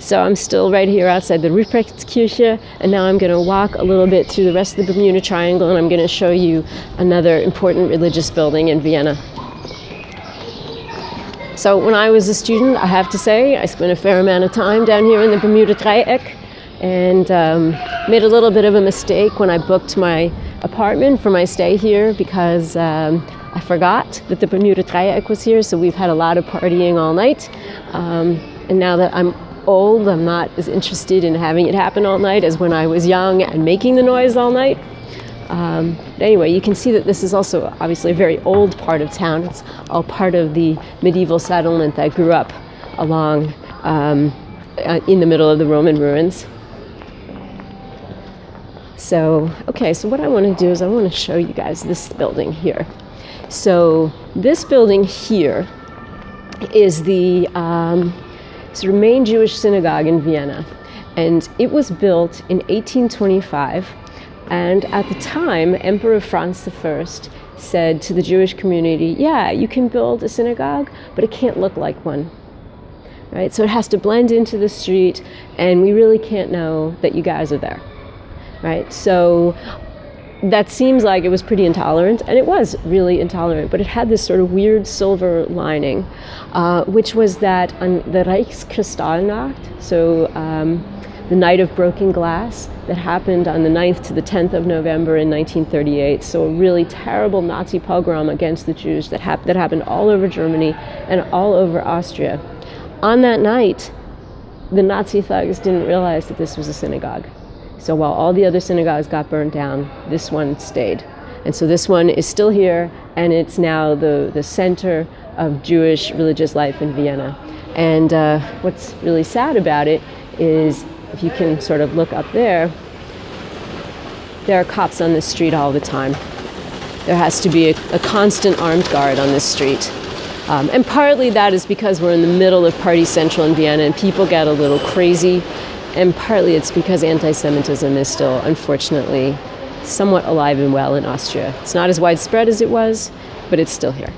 So I'm still right here outside the Ruprechtskirche, and now I'm going to walk a little bit through the rest of the Bermuda Triangle, and I'm going to show you another important religious building in Vienna. So when I was a student, I have to say, I spent a fair amount of time down here in the Bermuda Dreieck, and made a little bit of a mistake when I booked my apartment for my stay here, because I forgot that the Bermuda Dreieck was here, so we've had a lot of partying all night. And now that I'm old, I'm not as interested in having it happen all night as when I was young and making the noise all night. But anyway, you can see that this is also obviously a very old part of town. It's all part of the medieval settlement that grew up along in the middle of the Roman ruins. So what I want to do is I want to show you guys this building here. So this building here is the sort of main Jewish synagogue in Vienna, and it was built in 1825. And at the time, Emperor Franz I said to the Jewish community, yeah, you can build a synagogue, but it can't look like one. Right? So it has to blend into the street, and we really can't know that you guys are there. Right? So that seems like it was pretty intolerant, and it was really intolerant, but it had this sort of weird silver lining, which was that on the Reichskristallnacht, so the night of broken glass, that happened on the 9th to the 10th of November in 1938, so a really terrible Nazi pogrom against the Jews that happened all over Germany and all over Austria. On that night, the Nazi thugs didn't realize that this was a synagogue. So while all the other synagogues got burned down, this one stayed. And so this one is still here, and it's now the center of Jewish religious life in Vienna. And what's really sad about it is, if you can sort of look up there are cops on this street all the time. There has to be a constant armed guard on this street. And partly that is because we're in the middle of Party Central in Vienna and people get a little crazy. And partly it's because anti-Semitism is still, unfortunately, somewhat alive and well in Austria. It's not as widespread as it was, but it's still here.